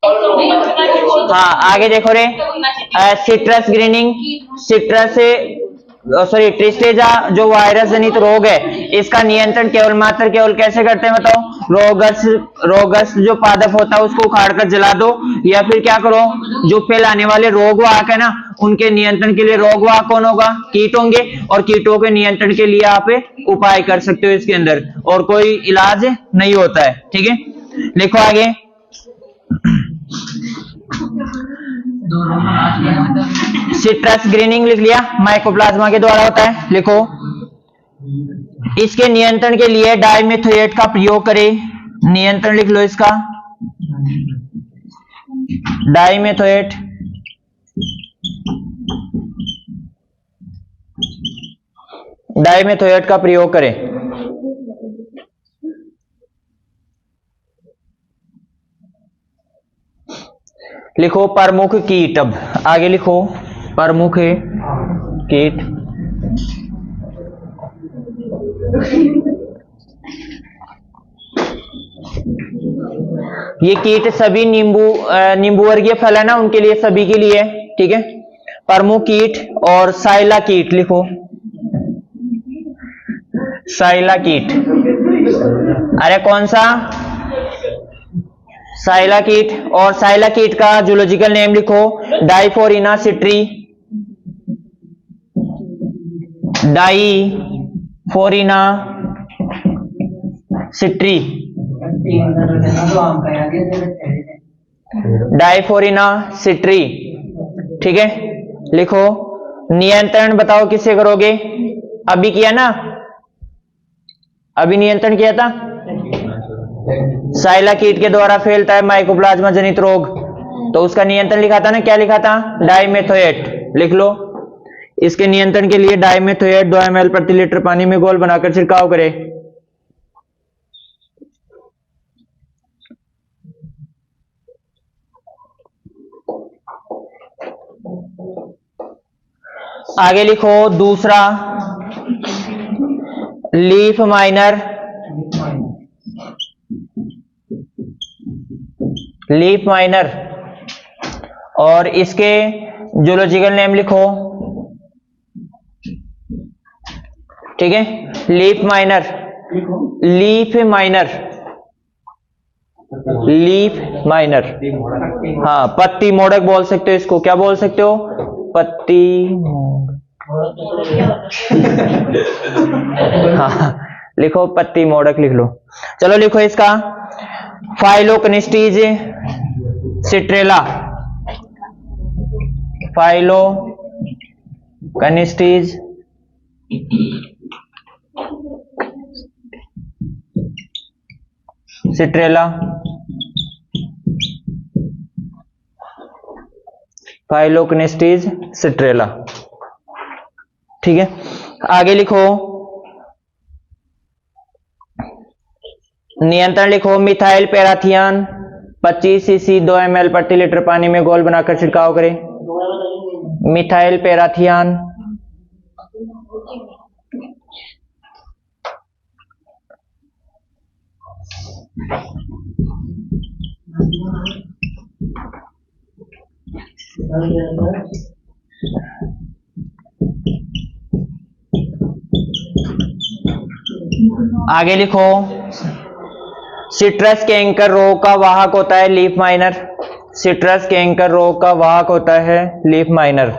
हाँ आगे देखो रे, सिट्रस ग्रीनिंग, सिट्रस सॉरी ट्रिस्टेजा जो वायरस जनित रोग है, इसका नियंत्रण केवल मात्र केवल कैसे करते हैं बताओ? रोगस, रोगस जो पादप होता है उसको उखाड़ कर जला दो, या फिर क्या करो, जो फैलाने वाले रोग वाहक है ना, उनके नियंत्रण के लिए रोग वाहक कौन होगा? कीट होंगे, और कीटों के नियंत्रण के लिए आप उपाय कर सकते हो इसके अंदर, और कोई इलाज नहीं होता है। ठीक है, लिखो आगे। सिट्रस ग्रीनिंग लिख लिया, माइकोप्लाज्मा के द्वारा होता है। लिखो, इसके नियंत्रण के लिए डाइमेथोएट का प्रयोग करें। नियंत्रण लिख लो इसका, डाइमेथोएट। डाइमेथोएट का प्रयोग करें। लिखो प्रमुख कीट, अब आगे लिखो प्रमुख कीट। ये कीट सभी नींबू वर्गीय फल है ना, उनके लिए, सभी के लिए। ठीक है, प्रमुख कीट और साइला कीट लिखो, साइला कीट। अरे कौन सा? साइला कीट। और साइला कीट का जूलॉजिकल नेम लिखो, डाइफोरिना सिट्री, डाइफोरिना सिट्री, डाइफोरिना सिट्री। ठीक है, लिखो। नियंत्रण बताओ किससे करोगे? अभी किया ना, अभी नियंत्रण किया था। साइला कीट के द्वारा फैलता है माइकोप्लाज्मा जनित रोग, तो उसका नियंत्रण लिखा था ना, क्या लिखा था? डाइमेथोएट। लिख लो, इसके नियंत्रण के लिए डाइमेथोएट 2 ml प्रति लीटर पानी में घोल बनाकर छिड़काव करें। आगे लिखो दूसरा, लीफ माइनर, लीफ माइनर, और इसके जूलॉजिकल नेम लिखो। ठीक है, leaf miner, leaf miner, leaf miner. हाँ, पत्ती मोड़क बोल सकते हो इसको, क्या बोल सकते हो? पत्ती हाँ, लिखो पत्ती मोड़क लिख लो। चलो लिखो इसका, फाइलोकनिस्टीज सिट्रेला, फाइलोकनिस्टीज सिट्रेला, फाइलोकनिस्टीज सिट्रेला। ठीक है, आगे लिखो नियंत्रण लिखो, मिथाइल पैराथियन 25 सीसी 2 ml प्रति लीटर पानी में घोल बनाकर छिड़काव करें। मिथाइल पैराथियन, आगे लिखो सिट्रस कैंकर रोग का वाहक होता है लीफ माइनर। सिट्रस कैंकर रोग का वाहक होता है लीफ माइनर।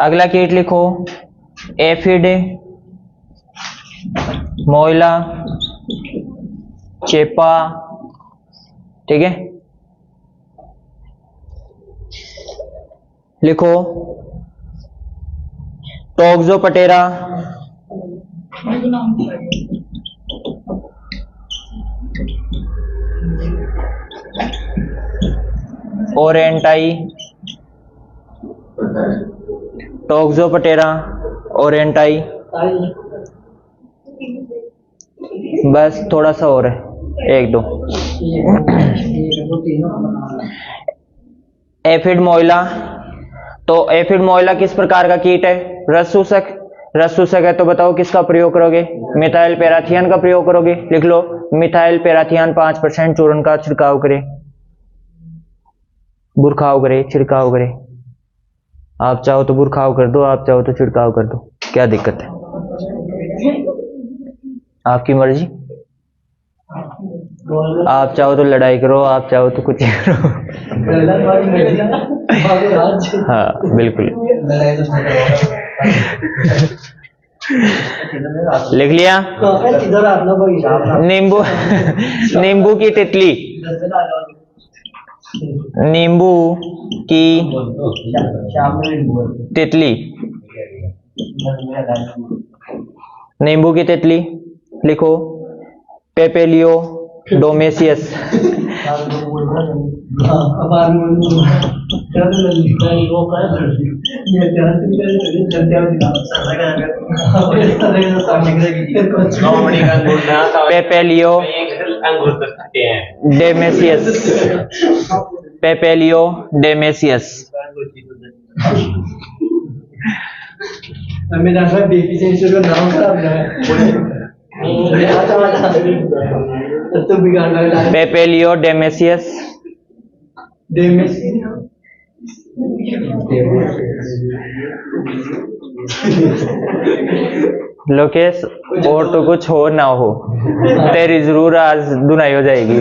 अगला कीट लिखो एफिड मोइला चेपा। ठीक है, लिखो टोक्सोपटेरा, ओरेंटाई, टोक्सोपटेरा ओरेंटाई। बस थोड़ा सा और है, 1 2। एफिड मोइला, तो एफिड मोइला किस प्रकार का कीट है? रस शूषक। रस शूषक है तो बताओ किसका प्रयोग करोगे? मिथाइल पैराथियन का प्रयोग करोगे। लिख लो, मिथाइल पैराथियन 5% चूर्ण का छिड़काव करे, बुरखाव करे, छिड़काव करे। आप चाहो तो बुरखाव कर दो, आप चाहो तो छिड़काव कर दो, क्या दिक्कत है? आपकी मर्जी। आप चाहो तो लड़ाई करो, आप चाहो तो कुछ करो। हाँ बिल्कुल। लिख लिया? नींबू नींबू की तितली, नींबू की तितली, नींबू की तितली लिखो, पेपेलियो डोमेसियस। पेपेलियो डेमेसियस, पेपेलियो डेमेसियस। पेपेलियो डेमेसियस, लोकेश और तो कुछ हो ना हो, तेरी जरूर आज दुनाई हो जाएगी।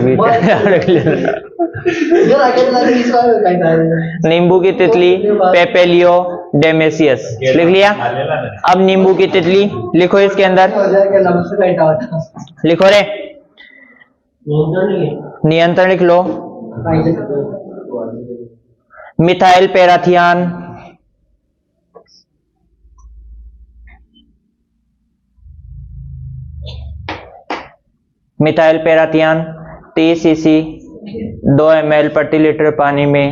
नींबू की तितली, पेपेलियो डेमेसियस। लिख लिया? अब नींबू की तितली लिखो, इसके अंदर लिखो रे, नियंत्रण लिख लो। Methyl parathion, methyl parathion 30 CC 2 ml प्रति लीटर पानी में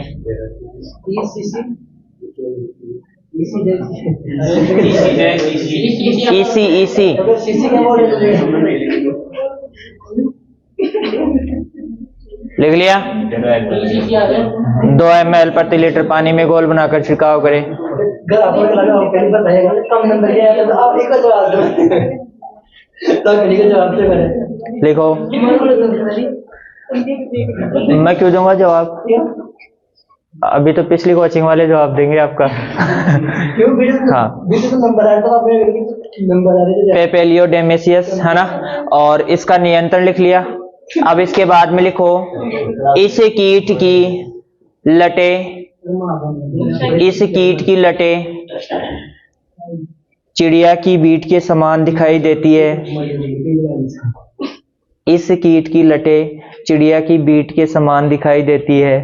EC लिख लिया? 2 ml प्रति लीटर पानी में घोल बनाकर छिड़काव करें। लिखो। मैं क्यों दूंगा जवाब? अभी तो पिछली कोचिंग वाले जवाब देंगे आपका। हाँ, पेपेलियो डेमेसियस है ना, और इसका नियंत्रण लिख लिया। अब इसके बाद में लिखो, इस कीट की लटें, इस कीट की लटें चिड़िया की बीट के समान दिखाई देती है। इस कीट की लटें चिड़िया की बीट के समान दिखाई देती है।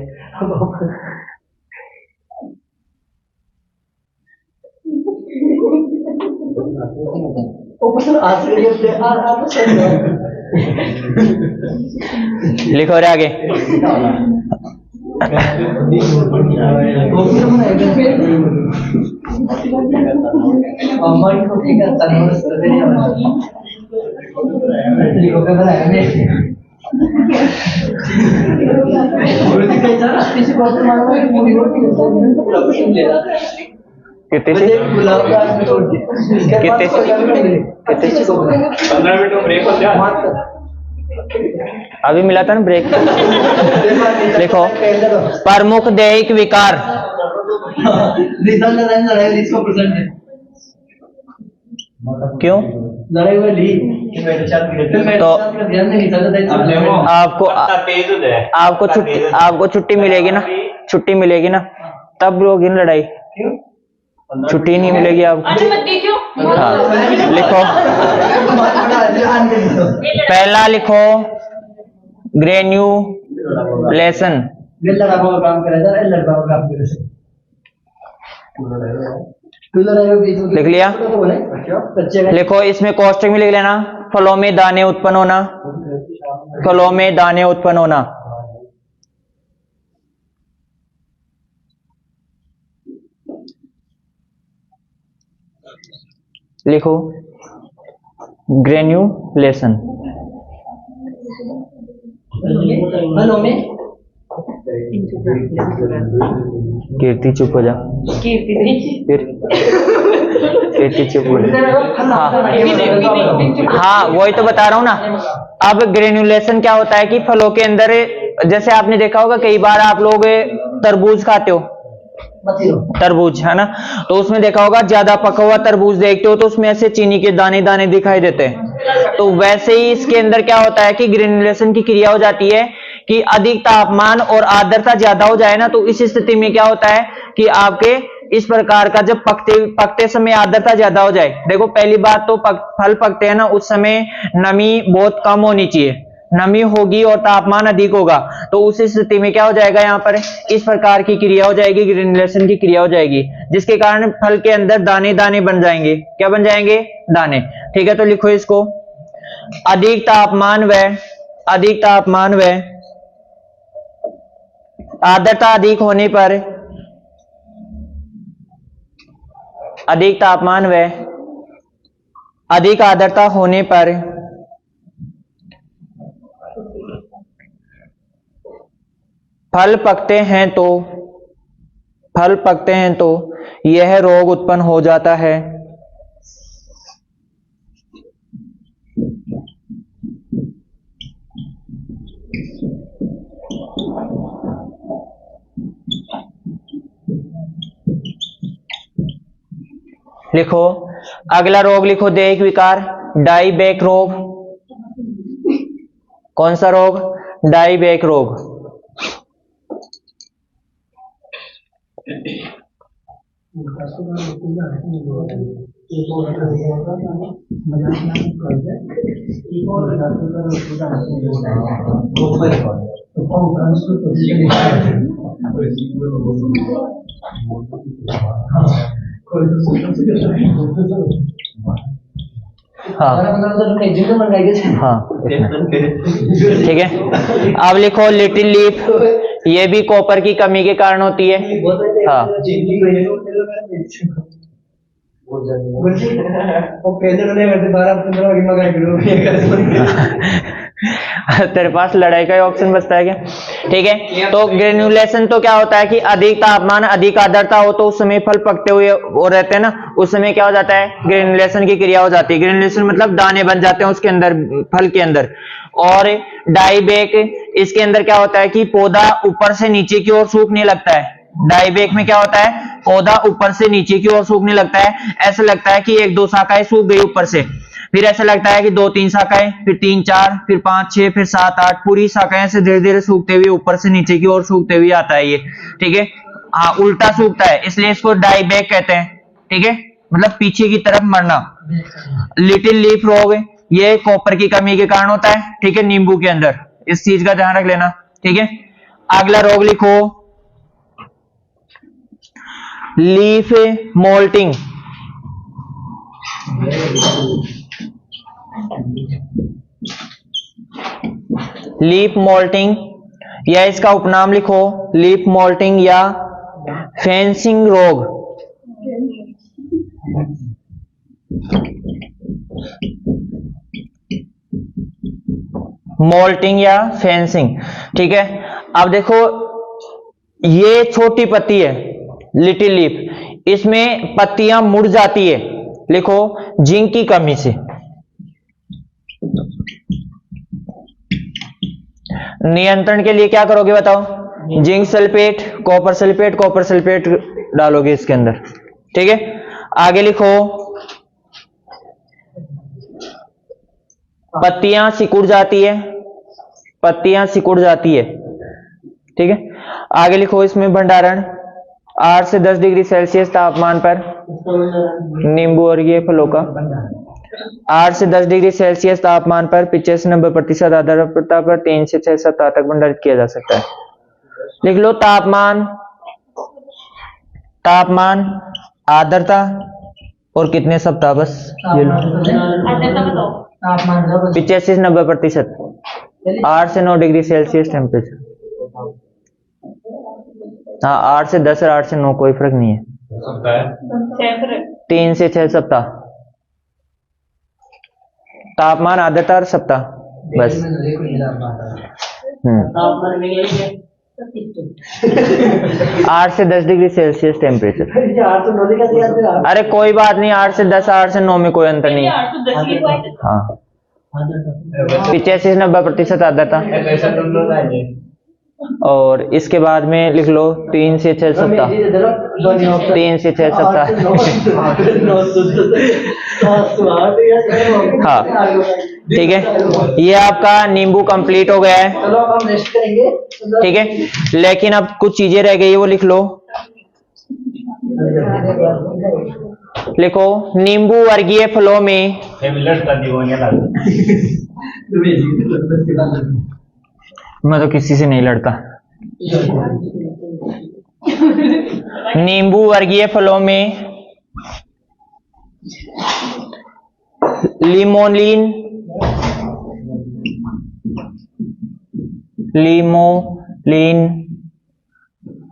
लिखो रे आगे। कितने से? कितने से? 15 मिनट का ब्रेक हो गया। अभी मिला था ना ब्रेक। देखो, प्रमुख दैहिक विकार, क्यों? तो आपको छुट्टी मिलेगी ना, छुट्टी मिलेगी ना, तब होगी ना लड़ाई। छुट्टी नहीं मिलेगी आपको। हाँ, लिखो, पहला लिखो ग्रेन्यूलेशन। लिख लिया? लिखो, इसमें कोष्टक में लिख लेना, फलों में दाने उत्पन्न होना, फलों में दाने उत्पन्न होना। लिखो ग्रेन्यूलेशन। कीर्ति चुप हो जा, फिर कीर्ति चुप हो जा। हाँ वही तो बता रहा हूँ ना। अब ग्रेन्युलेशन क्या होता है कि फलों के अंदर, जैसे आपने देखा होगा कई बार आप लोग तरबूज खाते हो, तरबूज है ना, तो उसमें देखा होगा ज्यादा पका हुआ तरबूज देखते हो तो उसमें ऐसे चीनी के दाने दाने दिखाई देते हैं। तो वैसे ही इसके अंदर क्या होता है कि ग्रेन्युलेशन की क्रिया हो जाती है कि अधिक तापमान और आर्द्रता ज्यादा हो जाए ना, तो इस स्थिति में क्या होता है कि आपके इस प्रकार का जब पकते समय आर्द्रता ज्यादा हो जाए। देखो पहली बात तो फल पकते हैं ना, उस समय नमी बहुत कम होनी चाहिए, नमी होगी और तापमान अधिक होगा, तो उस स्थिति में क्या हो जाएगा, यहाँ पर इस प्रकार की क्रिया हो जाएगी, ग्रेन्युलेशन की क्रिया हो जाएगी, जिसके कारण फल के अंदर दाने दाने बन जाएंगे। क्या बन जाएंगे? दाने। ठीक है, तो लिखो इसको, अधिक तापमान व आर्द्रता अधिक होने पर, अधिक तापमान व अधिक आर्द्रता होने पर फल पकते हैं तो यह रोग उत्पन्न हो जाता है। लिखो अगला रोग, लिखो देह विकार, डायबेक रोग। कौन सा रोग? डायबेक रोग। हाँ ठीक है, अब लिखो लिटिल लीफ, ये भी कॉपर की कमी के कारण होती है। हाँ तेरे पास लड़ाई का ऑप्शन बचता है क्या? ठीक है, तो ग्रेन्युलेशन तो क्या होता है कि अधिक तापमान अधिक आर्द्रता हो तो उस समय फल पकते हुए वो रहते हैं ना, उस समय क्या हो जाता है, ग्रेन्युलेशन की क्रिया हो जाती है। ग्रेन्युलेशन मतलब दाने बन जाते हैं उसके अंदर, फल के अंदर। और डाइबेक, इसके अंदर क्या होता है कि पौधा ऊपर से नीचे की ओर सूखने लगता है। डाइबेक में क्या होता है, पौधा ऊपर से नीचे की ओर सूखने लगता है। ऐसा लगता है कि 1-2 शाखाएं सूख गई ऊपर से, फिर ऐसा लगता है कि 2-3 शाखाएं, फिर 3-4, फिर 5-6, फिर 7-8, पूरी शाखाएं से धीरे धीरे सूखते हुए ऊपर से नीचे की ओर सूखते हुए आता है ये। ठीक है, हाँ उल्टा सूखता है, इसलिए इसको डाइबेक कहते हैं। ठीक है, मतलब पीछे की तरफ मरना। लिटिल लीफ रोग, ये कॉपर की कमी के कारण होता है। ठीक है, नींबू के अंदर, इस चीज का ध्यान रख लेना। ठीक है, अगला रोग लिखो लीफ मोल्टिंग। लीफ मोल्टिंग या इसका उपनाम लिखो लीफ मोल्टिंग या फेंसिंग रोग। मोल्टिंग या फेंसिंग। ठीक है, अब देखो ये छोटी पत्ती है लिटिल लीफ, इसमें पत्तियां मुड़ जाती है। लिखो जिंक की कमी से। नियंत्रण के लिए क्या करोगे बताओ? Zinc sulphate, copper sulphate, copper sulphate डालोगे इसके अंदर। ठीक है, आगे लिखो पत्तियां सिकुड़ जाती है, पत्तियां सिकुड़ जाती है। ठीक है, आगे लिखो इसमें भंडारण 8 से 10 डिग्री सेल्सियस तापमान पर नींबू और ये फलों का 8 से 10 डिग्री सेल्सियस तापमान पर 85 से 90% आर्द्रता पर 3 से 6 सप्ताह तक भंडारित किया जा सकता है। लिख लो तापमान, तापमान, आर्द्रता और कितने सप्ताह, बस ये लो 85 से 90%, 8 से 9 डिग्री सेल्सियस टेम्परेचर। हाँ 8 से 10 और 8 से 9 कोई फर्क नहीं है। 3 से 6 सप्ताह तापमान, आर्द्रता और सप्ताह बस। 8 से 10 डिग्री सेल्सियस टेम्परेचर। अरे कोई बात नहीं, 8 से 10, 8 से 9 में कोई अंतर नहीं है। हाँ, 85-90% आर्द्रता। और इसके बाद में लिख लो 3 से 6 सप्ताह। 3 से 6 सप्ताह। हाँ ठीक है, ये आपका नींबू कंप्लीट हो गया है। चलो अब हम रेस्ट करेंगे। ठीक है, लेकिन अब कुछ चीजें रह गई है, वो लिख लो। लिखो, नींबू वर्गीय फलों में मैं तो किसी से नहीं लड़ता। नींबू वर्गीय फलों में लिमोलिन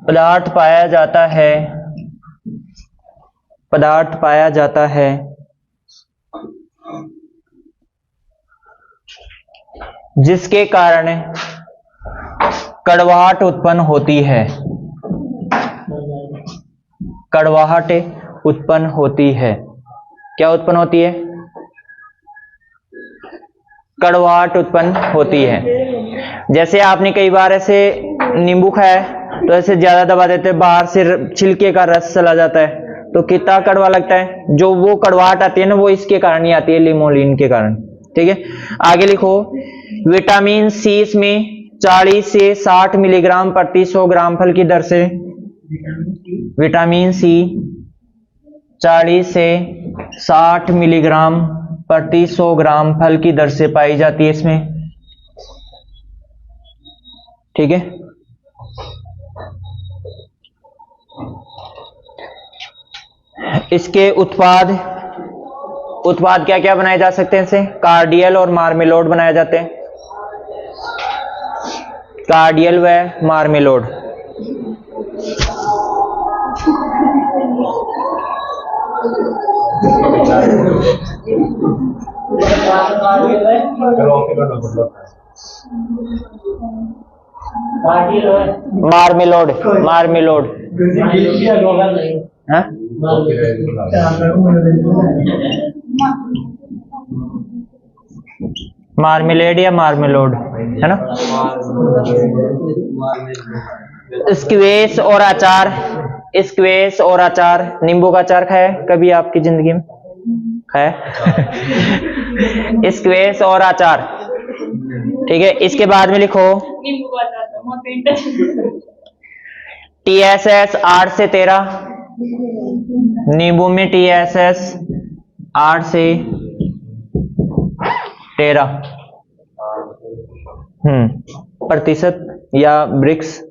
पदार्थ पाया जाता है जिसके कारण कड़वाहट उत्पन्न होती है। कड़वाहट उत्पन्न होती है। क्या उत्पन्न होती है? कड़वाहट उत्पन्न होती है। जैसे आपने कई बार ऐसे नींबू खाया तो ऐसे ज्यादा दबा देते हैं, बाहर से छिलके का रस चला जाता है तो कितना कड़वा लगता है। जो वो कड़वाहट आती है ना, वो इसके कारण ही आती है, लिमोलिन के कारण। ठीक है, आगे लिखो, विटामिन सी इसमें 40 से 60 मिलीग्राम प्रति 100 ग्राम फल की दर से, विटामिन सी 40 से 60 मिलीग्राम प्रति 100 ग्राम फल की दर से पाई जाती है इसमें। ठीक है, इसके उत्पाद क्या क्या बनाए जा सकते हैं? इसे कार्डियल और मार्मेलोड बनाए जाते हैं। कार्डियल व मार्मेलोड। मार्मेलोड हाँ? मार्मेलेड या मार्मेलोड है ना। स्क्वेश और अचार। स्क्वेश और अचार, नींबू का अचार खाया कभी आपकी जिंदगी में? खाया? स्क्वेश और अचार। ठीक है, इसके बाद में लिखो, TSS 8 से 13। नींबू में TSS 8 से 13 प्रतिशत या ब्रिक्स।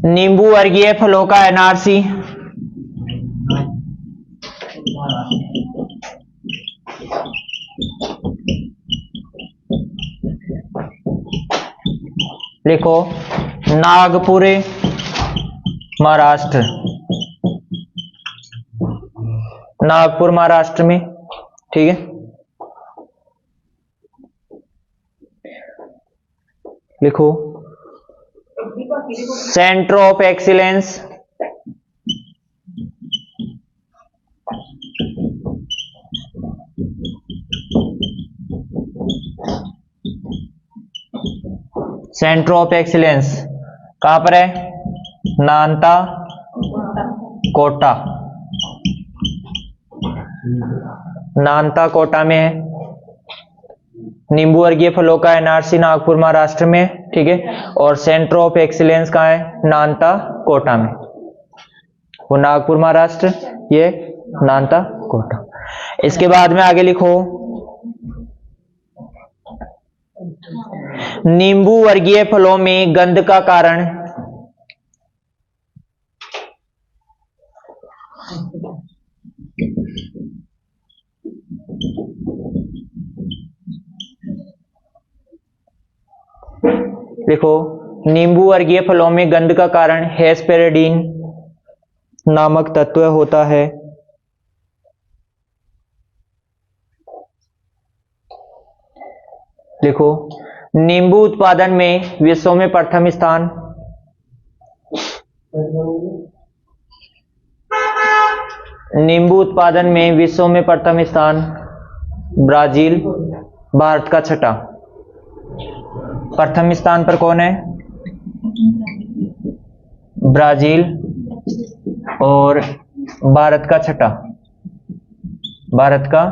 नींबू वर्गीय फलों का NRC लिखो, नागपुर महाराष्ट्र। नागपुर महाराष्ट्र में। ठीक है, लिखो, centre of excellence centre of excellence कहां पर है? नानता कोटा। नानता कोटा में है। नींबू वर्गीय फलों का NRC नागपुर महाराष्ट्र में। ठीक है, और सेंटर ऑफ एक्सीलेंस कहां है? नानता कोटा में। वो नागपुर महाराष्ट्र, ये नानता कोटा। इसके बाद में आगे लिखो, नींबू वर्गीय फलों में गंध का कारण लिखो, नींबू वर्गीय फलों में गंध का कारण हेस्पेरिडीन नामक तत्व होता है। लिखो, नींबू उत्पादन में विश्व में प्रथम स्थान। नींबू उत्पादन में विश्व में प्रथम स्थान ब्राजील, भारत का छठा। प्रथम स्थान पर कौन है? ब्राजील और भारत का छठा, भारत का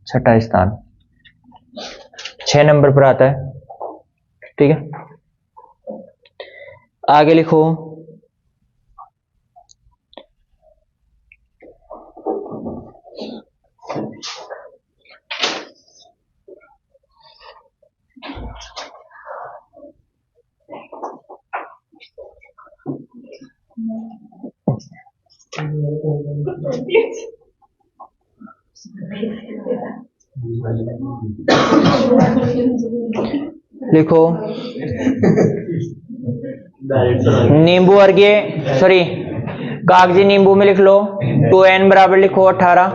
छठा स्थान 6 नंबर पर आता है। ठीक है, आगे लिखो। लिखो नींबू वर्गीय कागजी नींबू में लिख लो 2n बराबर लिखो 18।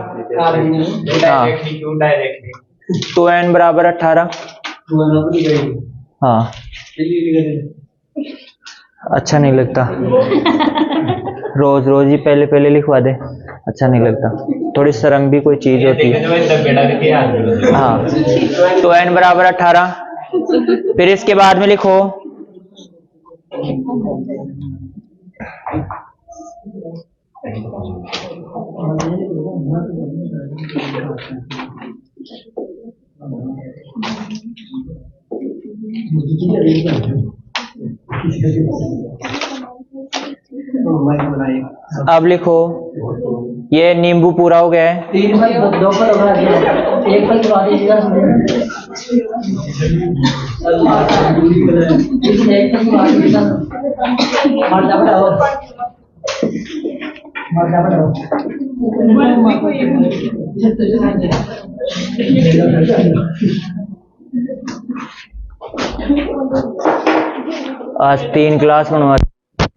हाँ 2n बराबर 18। हाँ अच्छा नहीं लगता, रोज रोज ही पहले पहले लिखवा दे, अच्छा नहीं लगता। थोड़ी शर्म भी कोई चीज होती है। हाँ 2n बराबर 18। फिर इसके बाद में लिखो अब लिखो ये नींबू पूरा हो गया है। आज 3 क्लास बनवा